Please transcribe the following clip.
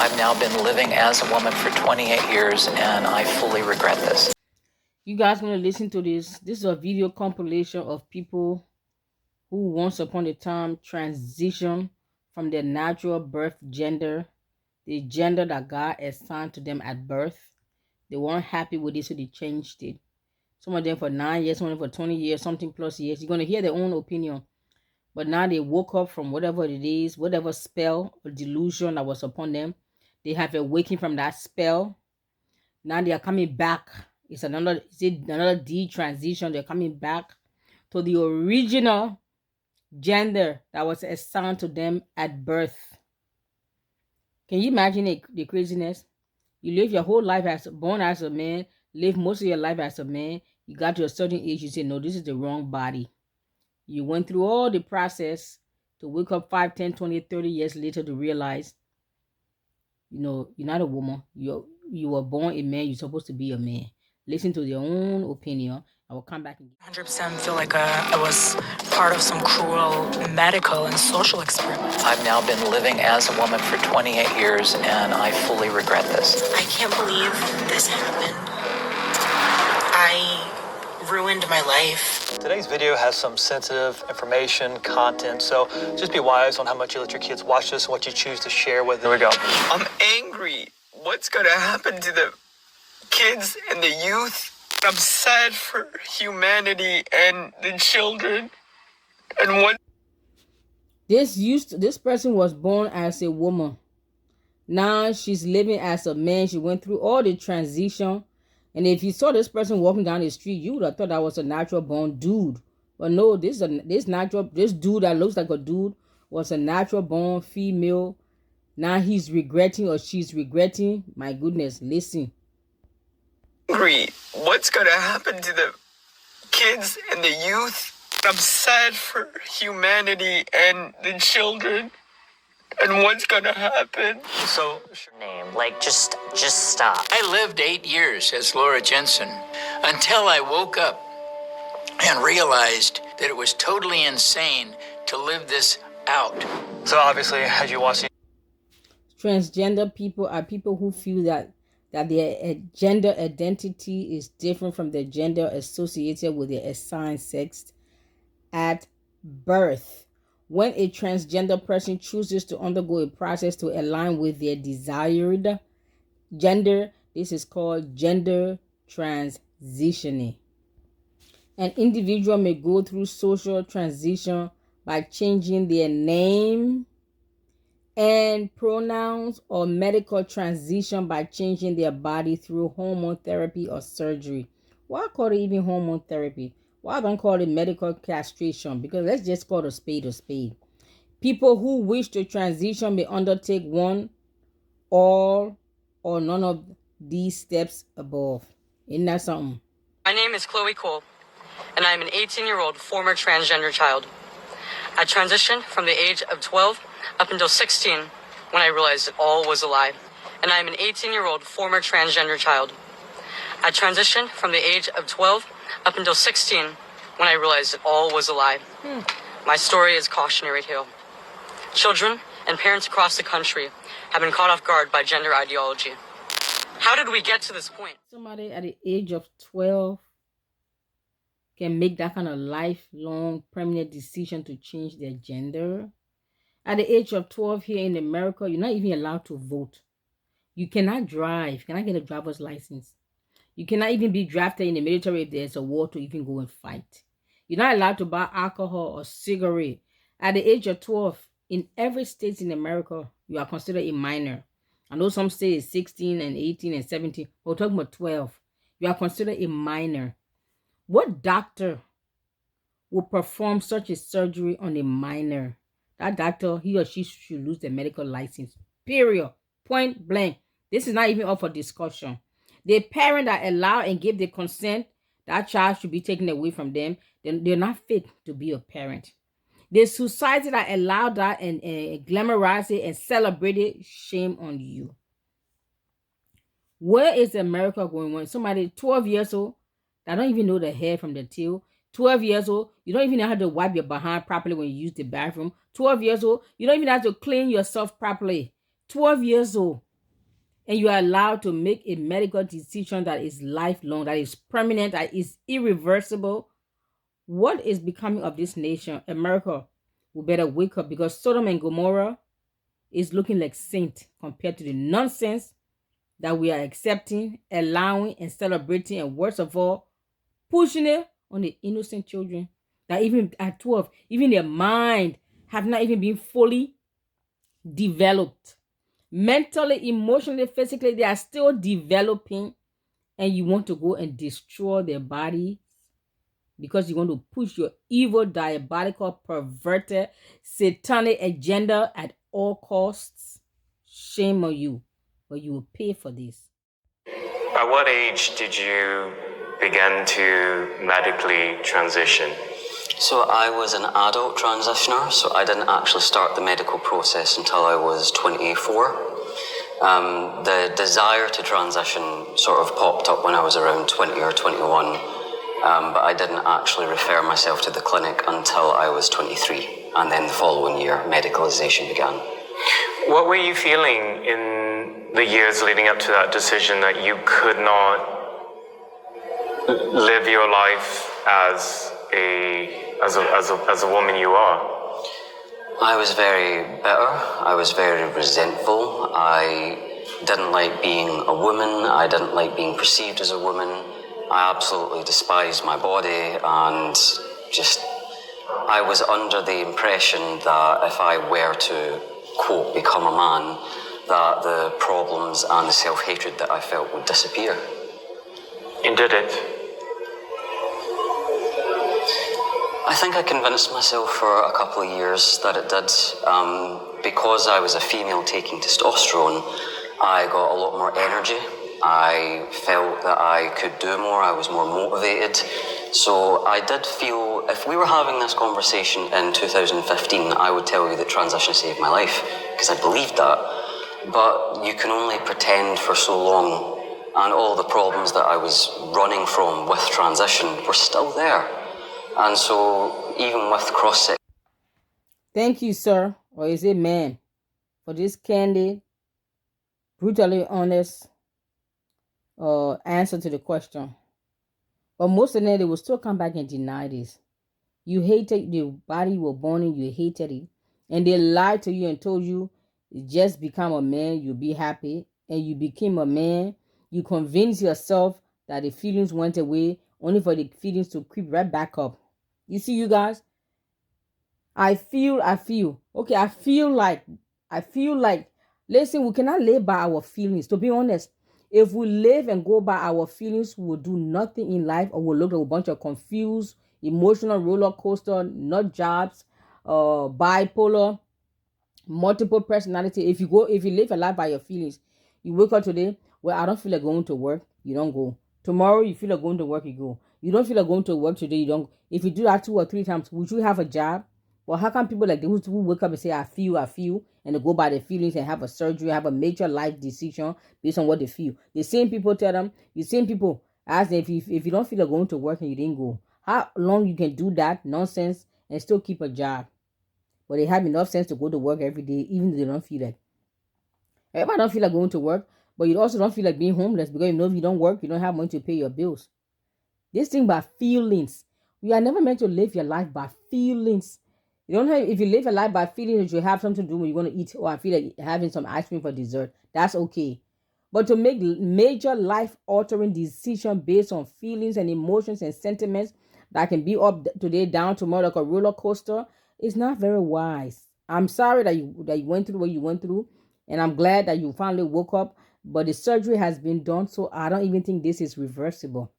I've now been living as a woman for 28 years, and I fully regret this. You guys want to listen to this? This is a video compilation of people who once upon a time transitioned from their natural birth gender, the gender that God assigned to them at birth. They weren't happy with it, so they changed it. Some of them for 9 years, some of them for 20 years, something plus years. You're going to hear their own opinion. But now they woke up from whatever it is, whatever spell or delusion that was upon them. They have awakened from that spell. Now they are coming back. It's another DeTransition. They're coming back to the original gender that was assigned to them at birth. Can you imagine the craziness? You live your whole life born as a man, live most of your life as a man. You got to a certain age, you say, no, this is the wrong body. You went through all the process to wake up 5, 10, 20, 30 years later to realize, you're not a woman. You were born a man. You're supposed to be a man. Listen to their own opinion. I will come back and 100% feel like I was part of some cruel medical and social experiment. I've now been living as a woman for 28 years, and I fully regret this. I can't believe this happened. I ruined my life. Today's video has some sensitive information, content, so just be wise on how much you let your kids watch this and what you choose to share with them. Here we go. I'm angry. What's gonna happen to the kids and the youth? I'm sad for humanity and the children. And what this person was born as a woman. Now she's living as a man. She went through all the transition. And if you saw this person walking down the street, you would have thought that was a natural born dude. But no, this dude that looks like a dude was a natural born female. Now he's regretting or she's regretting. My goodness, listen. Angry. What's gonna happen to the kids and the youth? I'm sad for humanity and the children. And what's gonna happen? So, Name, like, just stop. I lived 8 years as Laura Jensen until I woke up and realized that it was totally insane to live this out. so obviously, as you watch these Transgender people are people who feel that their gender identity is different from the gender associated with their assigned sex at birth. When a transgender person chooses to undergo a process to align with their desired gender, this is called gender transitioning. An individual may go through social transition by changing their name and pronouns, or medical transition by changing their body through hormone therapy or surgery. Why call it even hormone therapy? Why don't call it medical castration? Because let's just call a spade a spade. People who wish to transition may undertake one, all, or none of these steps above. Isn't that something? My name is Chloe Cole, and I'm an 18-year-old former transgender child. I transitioned from the age of 12 up until 16 when I realized it all was a lie. And I'm an 18-year-old former transgender child. I transitioned from the age of 12 up until 16 when I realized it all was a lie. My story is cautionary tale. Children and parents across the country have been caught off guard by gender ideology. How did we get to this point? Somebody at the age of 12 can make that kind of lifelong permanent decision to change their gender. At the age of 12 here in America, you're not even allowed to vote. You cannot drive. You cannot get a driver's license. You cannot even be drafted in the military if there's a war to even go and fight. You're not allowed to buy alcohol or cigarette. At the age of 12, in every state in America, you are considered a minor. I know some states 16 and 18 and 17. We're talking about 12. You are considered a minor. What doctor will perform such a surgery on a minor? That doctor, he or she should lose their medical license. Period. Point blank. This is not even up for discussion. The parent that allow and give the consent, that child should be taken away from them. They're not fit to be a parent. The society that allowed that and glamorize it and celebrate it, shame on you. Where is America going when somebody 12 years old that don't even know the hair from the tail, 12 years old, you don't even know how to wipe your behind properly when you use the bathroom. 12 years old, you don't even have to clean yourself properly. 12 years old. and you are allowed to make a medical decision that is lifelong, that is permanent, that is irreversible, what is becoming of this nation? America, we better wake up, because Sodom and Gomorrah is looking like saint compared to the nonsense that we are accepting, allowing, and celebrating, and worst of all, pushing it on the innocent children that even at 12, even their mind have not even been fully developed. Mentally, emotionally, physically, they are still developing, and you want to go and destroy their body because you want to push your evil, diabolical, perverted, satanic agenda at all costs. Shame on you, but you will pay for this. At what age did you begin to medically transition? So I was an adult transitioner, so I didn't actually start the medical process until I was 24. The desire to transition sort of popped up when I was around 20 or 21, but I didn't actually refer myself to the clinic until I was 23, and then the following year, medicalization began. What were you feeling in the years leading up to that decision that you could not live your life as a woman you are? I was very bitter. I was very resentful. I didn't like being a woman. I didn't like being perceived as a woman. I absolutely despised my body, and I was under the impression that if I were to, quote, become a man, that the problems and the self-hatred that I felt would disappear. And did it? I think I convinced myself for a couple of years that it did. Because I was a female taking testosterone, I got a lot more energy. I felt that I could do more. I was more motivated. So I did feel, if we were having this conversation in 2015, I would tell you that transition saved my life, because I believed that. But you can only pretend for so long, and all the problems that I was running from with transition were still there. And so, even with cross-section... Thank you, sir, or is it man, for this candid, brutally honest answer to the question. But most of them, they will still come back and deny this. You hated the body you were born in, you hated it. And they lied to you and told you, just become a man, you'll be happy. And you became a man. You convinced yourself that the feelings went away, only for the feelings to creep right back up. You see, you guys, I feel like, listen, we cannot live by our feelings. To be honest, if we live and go by our feelings, we will do nothing in life, or we'll look at a bunch of confused, emotional roller coaster, nut jobs, bipolar, multiple personality. If you live a life by your feelings, you wake up today, well, I don't feel like going to work, you don't go. Tomorrow, you feel like going to work, you go. You don't feel like going to work today, you don't. If you do that 2 or 3 times, would you have a job? Well, how come people like those who wake up and say, I feel, and they go by their feelings and have a surgery, have a major life decision based on what they feel? The same people tell them, the same people ask them, if you don't feel like going to work and you didn't go, how long you can do that nonsense and still keep a job? But they have enough sense to go to work every day, even though they don't feel like. Everybody don't feel like going to work, but you also don't feel like being homeless, because you know if you don't work, you don't have money to pay your bills. This thing by feelings. We are never meant to live your life by feelings. You don't have, if you live a life by feelings, you have something to do when you want to eat, or I feel like having some ice cream for dessert, that's okay. But to make major life-altering decisions based on feelings and emotions and sentiments that can be up today, down tomorrow, like a roller coaster, is not very wise. I'm sorry that you went through what you went through, and I'm glad that you finally woke up. But the surgery has been done, so I don't even think this is reversible.